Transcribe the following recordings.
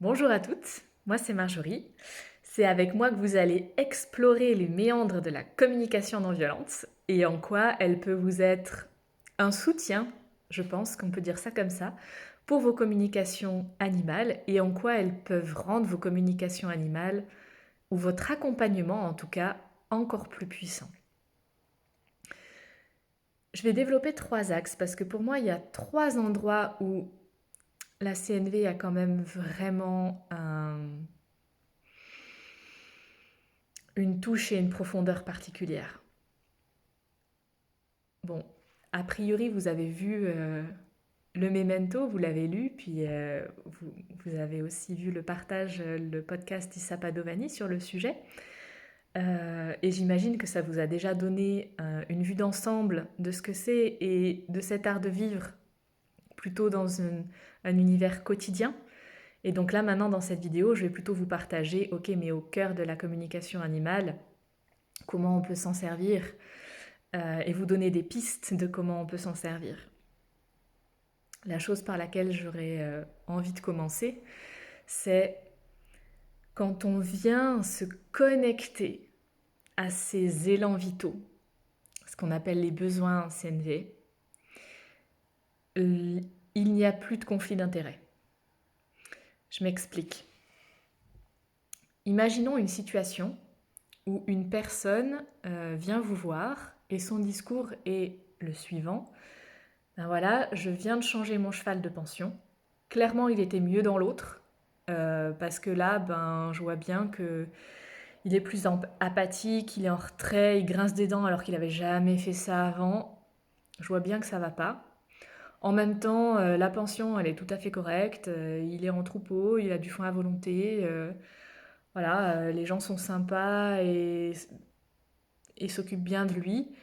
Bonjour à toutes, moi c'est Marjorie. C'est avec moi que vous allez explorer les méandres de la communication non violente et en quoi elle peut vous être un soutien, je pense qu'on peut dire ça comme ça, pour vos communications animales et en quoi elles peuvent rendre vos communications animales ou votre accompagnement en tout cas encore plus puissant. Je vais développer trois axes parce que pour moi il y a trois endroits où la CNV a quand même vraiment une touche et une profondeur particulière. Bon, a priori, vous avez vu le Memento, vous l'avez lu, puis vous avez aussi vu le partage, le podcast d'Issa Padovani sur le sujet. Et j'imagine que ça vous a déjà donné une vue d'ensemble de ce que c'est et de cet art de vivre plutôt dans un univers quotidien. Et donc là, maintenant, dans cette vidéo, je vais plutôt vous partager, ok, mais au cœur de la communication animale, comment on peut s'en servir et vous donner des pistes de comment on peut s'en servir. La chose par laquelle j'aurais envie de commencer, c'est quand on vient se connecter à ces élans vitaux, ce qu'on appelle les besoins CNV, il n'y a plus de conflit d'intérêt. Je m'explique. Imaginons une situation où une personne vient vous voir et son discours est le suivant. Ben voilà, je viens de changer mon cheval de pension. Clairement, il était mieux dans l'autre. Parce que là, ben, je vois bien que il est plus apathique, il est en retrait, il grince des dents alors qu'il avait jamais fait ça avant. Je vois bien que ça va pas. En même temps, la pension, elle est tout à fait correcte. Il est en troupeau, il a du foin à volonté. Voilà, les gens sont sympas et s'occupent bien de lui.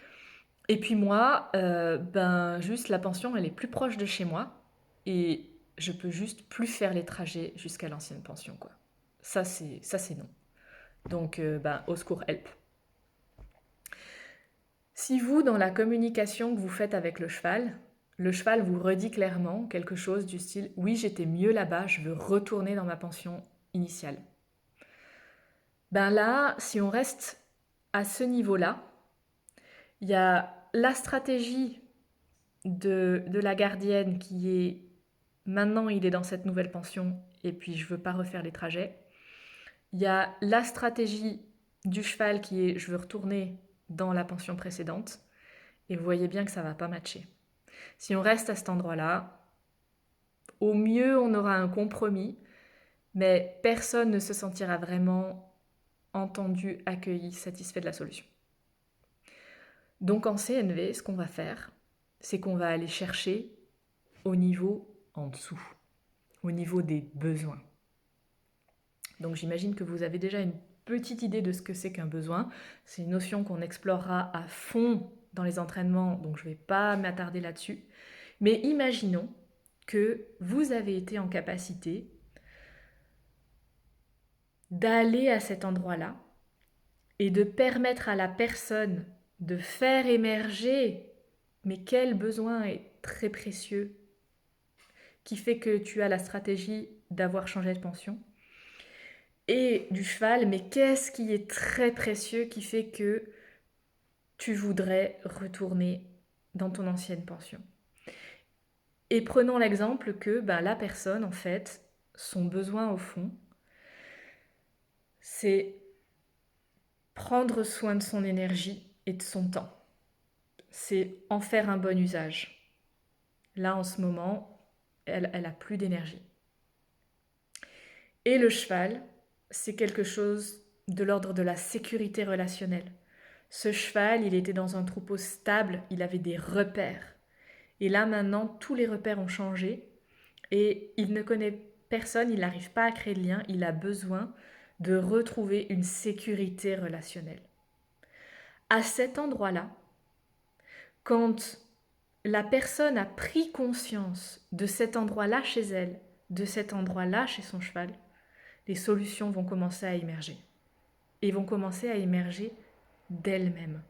Et puis moi, ben juste la pension, elle est plus proche de chez moi et je peux juste plus faire les trajets jusqu'à l'ancienne pension, quoi. Ça c'est non. Donc ben au secours, help. Si vous, dans la communication que vous faites avec le cheval vous redit clairement quelque chose du style oui, j'étais mieux là-bas, je veux retourner dans ma pension initiale. Ben là, si on reste à ce niveau-là, il y a la stratégie de la gardienne qui est maintenant il est dans cette nouvelle pension et puis je veux pas refaire les trajets. Il y a la stratégie du cheval qui est je veux retourner dans la pension précédente et vous voyez bien que ça va pas matcher. Si on reste à cet endroit-là, au mieux on aura un compromis, mais personne ne se sentira vraiment entendu, accueilli, satisfait de la solution. Donc en CNV, ce qu'on va faire, c'est qu'on va aller chercher au niveau en dessous, au niveau des besoins. Donc j'imagine que vous avez déjà une petite idée de ce que c'est qu'un besoin. C'est une notion qu'on explorera à fond dans les entraînements, donc je ne vais pas m'attarder là-dessus. Mais imaginons que vous avez été en capacité d'aller à cet endroit-là et de permettre à la personne de faire émerger, mais quel besoin est très précieux, qui fait que tu as la stratégie d'avoir changé de pension, et du cheval, mais qu'est-ce qui est très précieux qui fait que tu voudrais retourner dans ton ancienne pension. Et prenons l'exemple que ben, la personne, en fait, son besoin au fond, c'est prendre soin de son énergie et de son temps. C'est en faire un bon usage. Là, en ce moment, elle a plus d'énergie. Et le cheval, c'est quelque chose de l'ordre de la sécurité relationnelle. Ce cheval, il était dans un troupeau stable, il avait des repères. Et là, maintenant, tous les repères ont changé et il ne connaît personne, il n'arrive pas à créer de lien, il a besoin de retrouver une sécurité relationnelle. À cet endroit-là, quand la personne a pris conscience de cet endroit-là chez elle, de cet endroit-là chez son cheval, les solutions vont commencer à émerger. Et vont commencer à émerger d'elles-mêmes.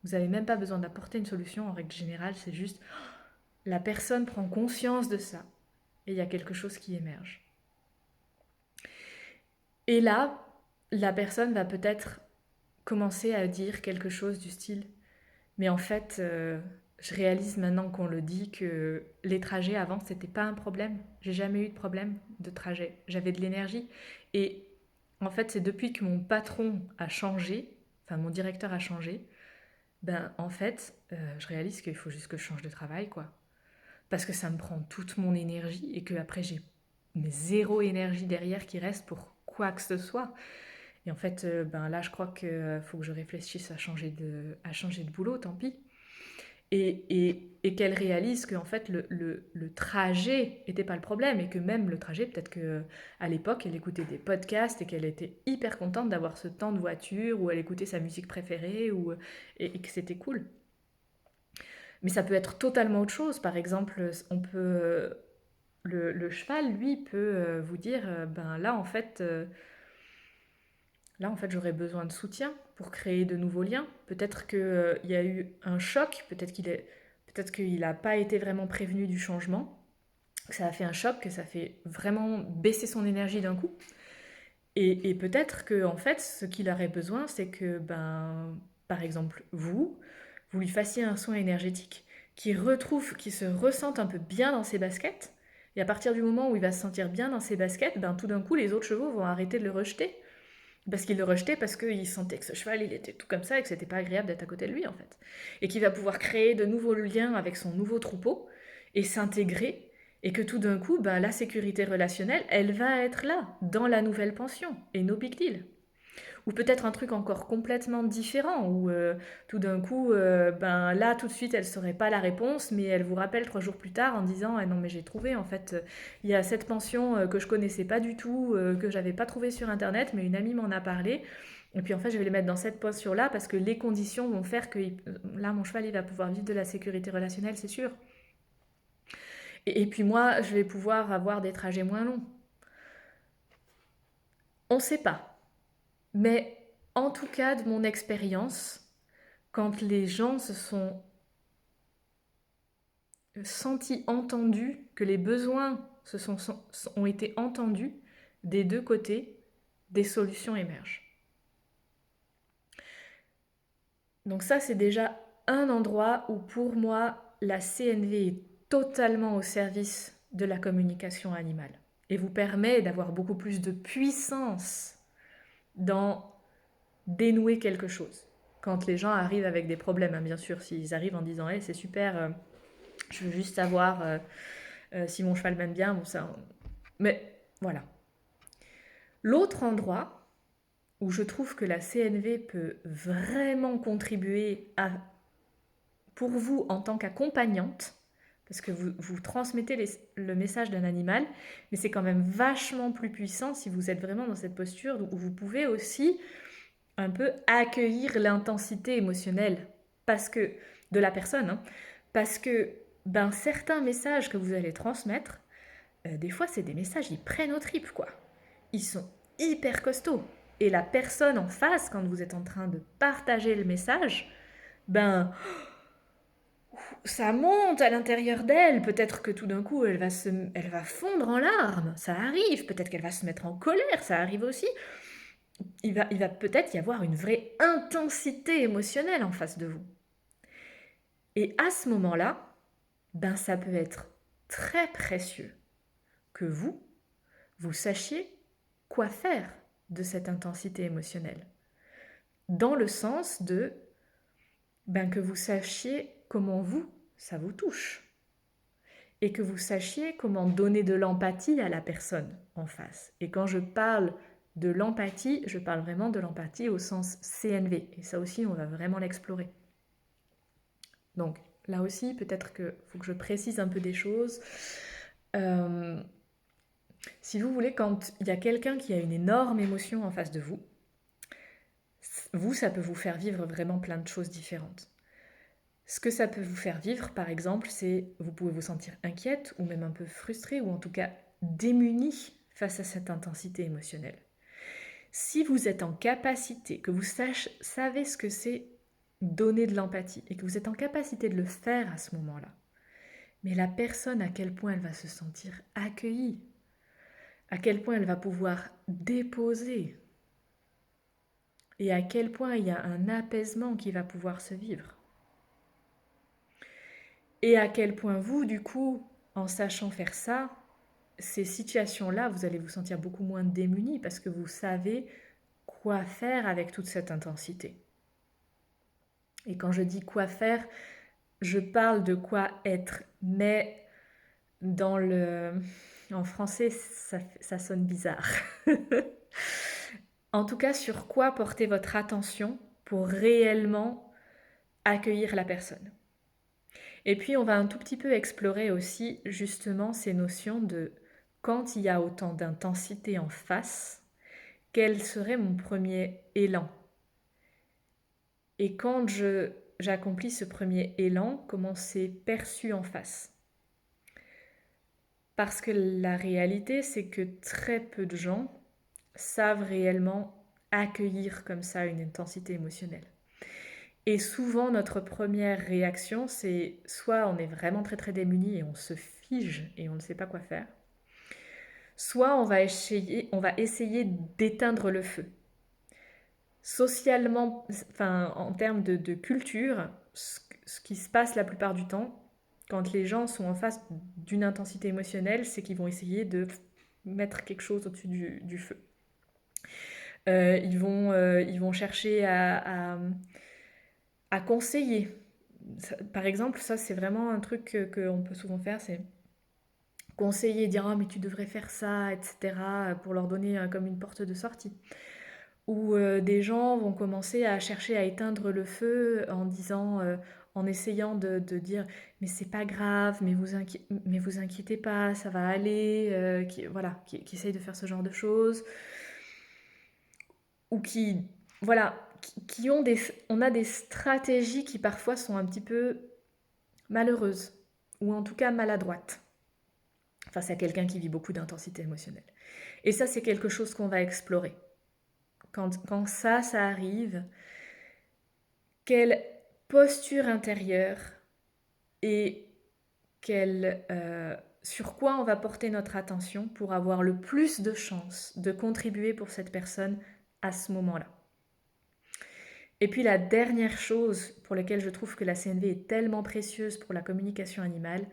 Vous n'avez même pas besoin d'apporter une solution en règle générale, c'est juste la personne prend conscience de ça et il y a quelque chose qui émerge. Et là, la personne va peut-être commencer à dire quelque chose du style, mais en fait, je réalise maintenant qu'on le dit que les trajets avant, c'était pas un problème. J'ai jamais eu de problème de trajet. J'avais de l'énergie. Et en fait, c'est depuis que mon patron a changé, enfin mon directeur a changé, ben en fait, je réalise qu'il faut juste que je change de travail, quoi. Parce que ça me prend toute mon énergie et que après j'ai mais zéro énergie derrière qui reste pour quoi que ce soit. Et en fait, ben là, je crois qu'il faut que je réfléchisse à changer de boulot, tant pis. Et qu'elle réalise que en fait, le trajet n'était pas le problème et que même le trajet, peut-être qu'à l'époque, elle écoutait des podcasts et qu'elle était hyper contente d'avoir ce temps de voiture où elle écoutait sa musique préférée et que c'était cool. Mais ça peut être totalement autre chose. Par exemple, le cheval, lui, peut vous dire, ben là, en fait, j'aurais besoin de soutien pour créer de nouveaux liens. Peut-être qu'il y a eu un choc, peut-être qu'il n'a pas été vraiment prévenu du changement, que ça a fait un choc, que ça fait vraiment baisser son énergie d'un coup. Et peut-être que, en fait, ce qu'il aurait besoin, c'est que, ben, par exemple, vous lui fassiez un soin énergétique qui se ressente un peu bien dans ses baskets. Et à partir du moment où il va se sentir bien dans ses baskets, ben, tout d'un coup, les autres chevaux vont arrêter de le rejeter. Parce qu'il le rejetait parce qu'il sentait que ce cheval, il était tout comme ça et que c'était pas agréable d'être à côté de lui, en fait. Et qu'il va pouvoir créer de nouveaux liens avec son nouveau troupeau et s'intégrer. Et que tout d'un coup, ben, la sécurité relationnelle, elle va être là, dans la nouvelle pension. Et no big deal. Ou peut-être un truc encore complètement différent, où tout d'un coup, ben là, tout de suite, elle ne saurait pas la réponse, mais elle vous rappelle 3 jours plus tard en disant ah non, mais j'ai trouvé, en fait, il y a cette pension que je connaissais pas du tout, que j'avais pas trouvé sur Internet, mais une amie m'en a parlé. Et puis en fait, je vais les mettre dans cette pension-là parce que les conditions vont faire que là, mon cheval, il va pouvoir vivre de la sécurité relationnelle, c'est sûr. Et puis moi, je vais pouvoir avoir des trajets moins longs. On ne sait pas. Mais en tout cas, de mon expérience, quand les gens se sont sentis entendus, que les besoins ont été entendus, des deux côtés, des solutions émergent. Donc ça, c'est déjà un endroit où pour moi, la CNV est totalement au service de la communication animale et vous permet d'avoir beaucoup plus de puissance dans dénouer quelque chose. Quand les gens arrivent avec des problèmes, hein, bien sûr, s'ils arrivent en disant hey, c'est super, je veux juste savoir si mon cheval m'aime bien, bon ça. Mais voilà. L'autre endroit où je trouve que la CNV peut vraiment contribuer pour vous en tant qu'accompagnante, parce que vous transmettez le message d'un animal, mais c'est quand même vachement plus puissant si vous êtes vraiment dans cette posture où vous pouvez aussi un peu accueillir l'intensité émotionnelle parce que de la personne, hein, parce que ben, certains messages que vous allez transmettre, des fois c'est des messages, ils prennent aux tripes, quoi. Ils sont hyper costauds. Et la personne en face, quand vous êtes en train de partager le message, ben ça monte à l'intérieur d'elle. Peut-être que tout d'un coup, elle va fondre en larmes. Ça arrive. Peut-être qu'elle va se mettre en colère. Ça arrive aussi. Il va peut-être y avoir une vraie intensité émotionnelle en face de vous. Et à ce moment-là, ben ça peut être très précieux que vous sachiez quoi faire de cette intensité émotionnelle. Dans le sens de ben, que vous sachiez comment ça vous touche. Et que vous sachiez comment donner de l'empathie à la personne en face. Et quand je parle de l'empathie, je parle vraiment de l'empathie au sens CNV. Et ça aussi, on va vraiment l'explorer. Donc là aussi, peut-être qu'il faut que je précise un peu des choses. Si vous voulez, quand il y a quelqu'un qui a une énorme émotion en face de vous, ça peut vous faire vivre vraiment plein de choses différentes. Ce que ça peut vous faire vivre, par exemple, c'est vous pouvez vous sentir inquiète ou même un peu frustrée ou en tout cas démunie face à cette intensité émotionnelle. Si vous êtes en capacité, que vous savez ce que c'est donner de l'empathie et que vous êtes en capacité de le faire à ce moment-là, mais la personne à quel point elle va se sentir accueillie, à quel point elle va pouvoir déposer et à quel point il y a un apaisement qui va pouvoir se vivre. Et à quel point vous, du coup, en sachant faire ça, ces situations-là, vous allez vous sentir beaucoup moins démunis parce que vous savez quoi faire avec toute cette intensité. Et quand je dis quoi faire, je parle de quoi être, mais en français, ça sonne bizarre. En tout cas, sur quoi porter votre attention pour réellement accueillir la personne. Et puis, on va un tout petit peu explorer aussi justement ces notions de quand il y a autant d'intensité en face, quel serait mon premier élan? Et quand j'accomplis ce premier élan, comment c'est perçu en face? Parce que la réalité, c'est que très peu de gens savent réellement accueillir comme ça une intensité émotionnelle. Et souvent, notre première réaction, c'est soit on est vraiment très très démuni et on se fige et on ne sait pas quoi faire, soit on va essayer d'éteindre le feu. Socialement, enfin, en termes de culture, ce qui se passe la plupart du temps, quand les gens sont en face d'une intensité émotionnelle, c'est qu'ils vont essayer de mettre quelque chose au-dessus du feu. Ils vont chercher à conseiller. Par exemple, ça c'est vraiment un truc qu'on peut souvent faire, c'est conseiller, dire «Ah mais tu devrais faire ça», etc. pour leur donner comme une porte de sortie. Ou des gens vont commencer à chercher à éteindre le feu en disant, en essayant de dire «mais c'est pas grave, mais vous inquiétez pas, ça va aller», voilà, qui essayent de faire ce genre de choses. Ou voilà, on a des stratégies qui parfois sont un petit peu malheureuses, ou en tout cas maladroites, face à quelqu'un qui vit beaucoup d'intensité émotionnelle. Et ça, c'est quelque chose qu'on va explorer. Quand ça arrive, quelle posture intérieure et sur quoi on va porter notre attention pour avoir le plus de chances de contribuer pour cette personne à ce moment-là. Et puis la dernière chose pour laquelle je trouve que la CNV est tellement précieuse pour la communication animale,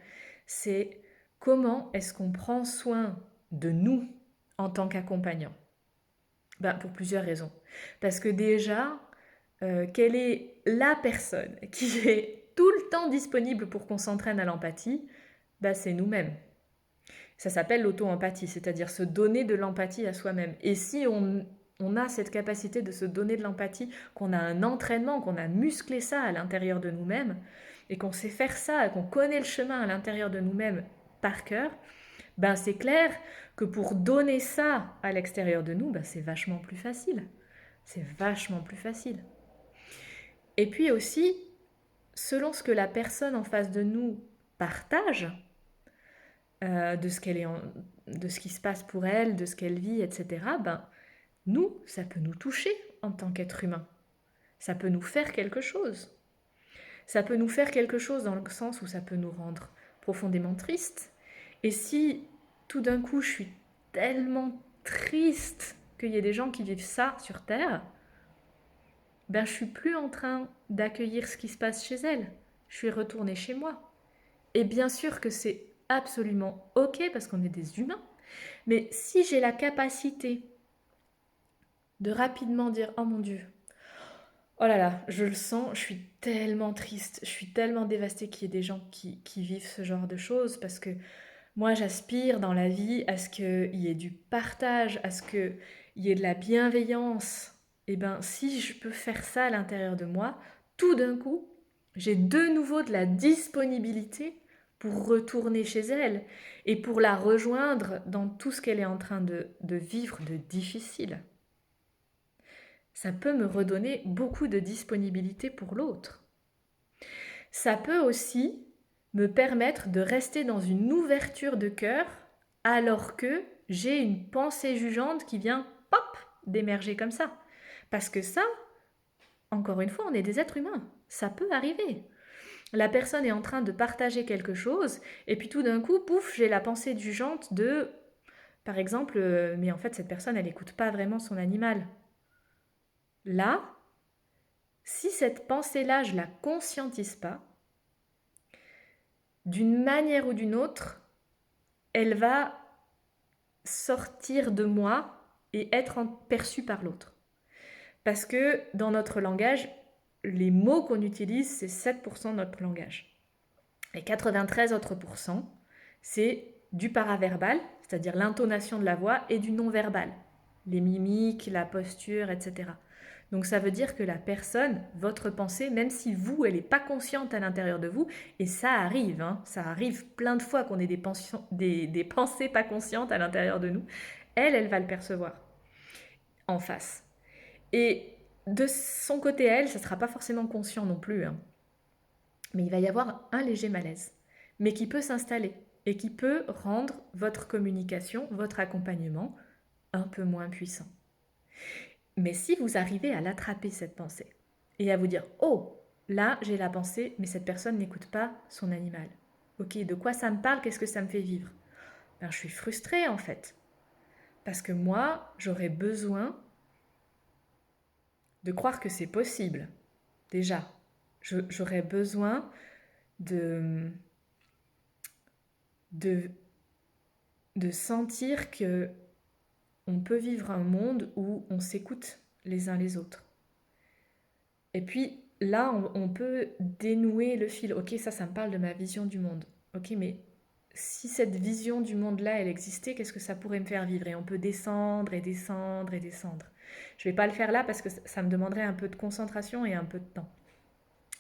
c'est comment est-ce qu'on prend soin de nous en tant qu'accompagnants. Pour plusieurs raisons. Parce que déjà, quelle est la personne qui est tout le temps disponible pour qu'on s'entraîne à l'empathie? C'est nous-mêmes. Ça s'appelle l'auto-empathie, c'est-à-dire se donner de l'empathie à soi-même. Et si on a cette capacité de se donner de l'empathie, qu'on a un entraînement, qu'on a musclé ça à l'intérieur de nous-mêmes, et qu'on sait faire ça, qu'on connaît le chemin à l'intérieur de nous-mêmes par cœur, c'est clair que pour donner ça à l'extérieur de nous, c'est vachement plus facile. C'est vachement plus facile. Et puis aussi, selon ce que la personne en face de nous partage, de ce qui se passe pour elle, de ce qu'elle vit, etc., nous, ça peut nous toucher en tant qu'être humain. Ça peut nous faire quelque chose. Ça peut nous faire quelque chose dans le sens où ça peut nous rendre profondément tristes. Et si tout d'un coup je suis tellement triste qu'il y ait des gens qui vivent ça sur Terre, je suis plus en train d'accueillir ce qui se passe chez elles. Je suis retournée chez moi. Et bien sûr que c'est absolument ok parce qu'on est des humains. Mais si j'ai la capacité de rapidement dire oh mon Dieu, oh là là, je le sens, je suis tellement triste, je suis tellement dévastée qu'il y ait des gens qui vivent ce genre de choses parce que moi j'aspire dans la vie à ce qu'il y ait du partage, à ce qu'il y ait de la bienveillance. Et si je peux faire ça à l'intérieur de moi, tout d'un coup, j'ai de nouveau de la disponibilité pour retourner chez elle et pour la rejoindre dans tout ce qu'elle est en train de vivre de difficile. Ça peut me redonner beaucoup de disponibilité pour l'autre. Ça peut aussi me permettre de rester dans une ouverture de cœur alors que j'ai une pensée jugeante qui vient, pop, d'émerger comme ça. Parce que ça, encore une fois, on est des êtres humains. Ça peut arriver. La personne est en train de partager quelque chose et puis tout d'un coup, pouf, j'ai la pensée jugeante de Par exemple, mais en fait, cette personne, elle n'écoute pas vraiment son animal. Là, si cette pensée-là, je la conscientise pas, d'une manière ou d'une autre, elle va sortir de moi et être perçue par l'autre. Parce que dans notre langage, les mots qu'on utilise, c'est 7% de notre langage. Et 93 autres pourcents, c'est du paraverbal, c'est-à-dire l'intonation de la voix, et du non-verbal, les mimiques, la posture, etc. Donc ça veut dire que la personne, votre pensée, même si vous, elle n'est pas consciente à l'intérieur de vous, et ça arrive, hein, ça arrive plein de fois qu'on ait des pensées pas conscientes à l'intérieur de nous, elle va le percevoir en face. Et de son côté, elle, ça ne sera pas forcément conscient non plus, hein, mais il va y avoir un léger malaise, mais qui peut s'installer et qui peut rendre votre communication, votre accompagnement un peu moins puissant. Mais si vous arrivez à l'attraper, cette pensée, et à vous dire, oh, là j'ai la pensée, mais cette personne n'écoute pas son animal. Ok, de quoi ça me parle? Qu'est-ce que ça me fait vivre? Ben, je suis frustrée en fait. Parce que moi, j'aurais besoin de croire que c'est possible. Déjà, j'aurais besoin de, de, de sentir que on peut vivre un monde où on s'écoute les uns les autres. Et puis là, on peut dénouer le fil. Ok, ça me parle de ma vision du monde. Ok, mais si cette vision du monde-là, elle existait, qu'est-ce que ça pourrait me faire vivre? Et on peut descendre et descendre et descendre. Je ne vais pas le faire là parce que ça me demanderait un peu de concentration et un peu de temps.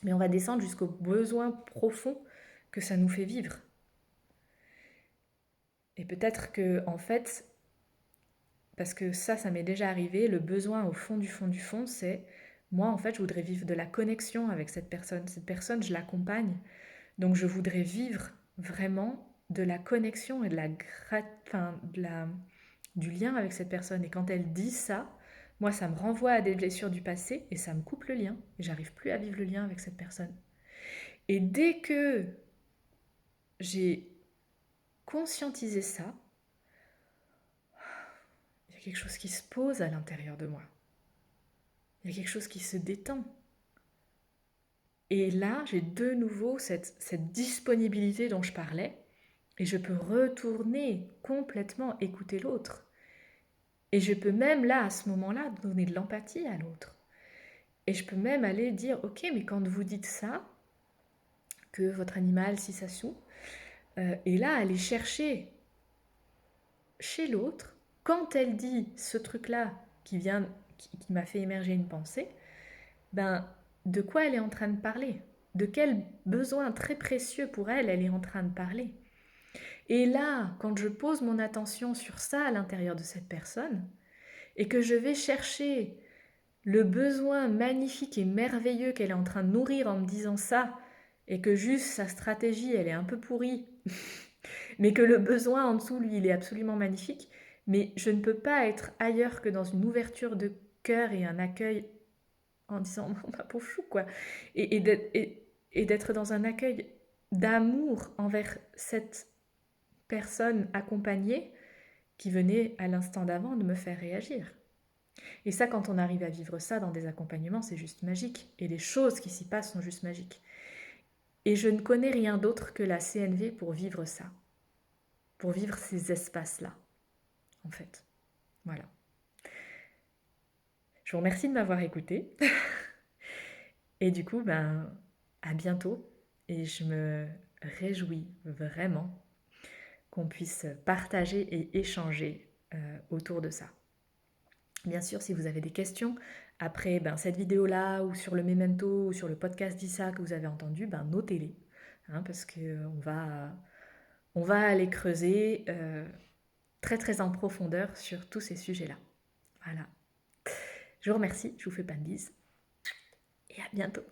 Mais on va descendre jusqu'aux besoins profonds que ça nous fait vivre. Et peut-être que, en fait, parce que ça m'est déjà arrivé, le besoin au fond du fond du fond, c'est moi, en fait, je voudrais vivre de la connexion avec cette personne. Cette personne, je l'accompagne. Donc, je voudrais vivre vraiment de la connexion et du lien avec cette personne. Et quand elle dit ça, moi, ça me renvoie à des blessures du passé et ça me coupe le lien. Et j'arrive plus à vivre le lien avec cette personne. Et dès que j'ai conscientisé ça, il y a quelque chose qui se pose à l'intérieur de moi. Il y a quelque chose qui se détend. Et là, j'ai de nouveau cette disponibilité dont je parlais, et je peux retourner complètement écouter l'autre. Et je peux même là, à ce moment-là, donner de l'empathie à l'autre. Et je peux même aller dire, ok, mais quand vous dites ça, que votre animal, si ça soue, et là, aller chercher chez l'autre, quand elle dit ce truc-là qui m'a fait émerger une pensée, ben, de quoi elle est en train de parler? De quel besoin très précieux pour elle est en train de parler? Et là, quand je pose mon attention sur ça à l'intérieur de cette personne, et que je vais chercher le besoin magnifique et merveilleux qu'elle est en train de nourrir en me disant ça, et que juste sa stratégie, elle est un peu pourrie, mais que le besoin en dessous, lui, il est absolument magnifique, mais je ne peux pas être ailleurs que dans une ouverture de cœur et un accueil en disant ma pauvre chou, quoi. Et d'être dans un accueil d'amour envers cette personne accompagnée qui venait à l'instant d'avant de me faire réagir. Et ça, quand on arrive à vivre ça dans des accompagnements, c'est juste magique. Et les choses qui s'y passent sont juste magiques. Et je ne connais rien d'autre que la CNV pour vivre ça. Pour vivre ces espaces-là, en fait. Voilà. Je vous remercie de m'avoir écouté. Et du coup, à bientôt. Et je me réjouis vraiment qu'on puisse partager et échanger autour de ça. Bien sûr, si vous avez des questions après cette vidéo-là, ou sur le memento, ou sur le podcast d'Issa que vous avez entendu, notez-les, hein, parce qu'on va aller creuser très très en profondeur sur tous ces sujets-là. Voilà. Je vous remercie, je vous fais plein de bises, et à bientôt.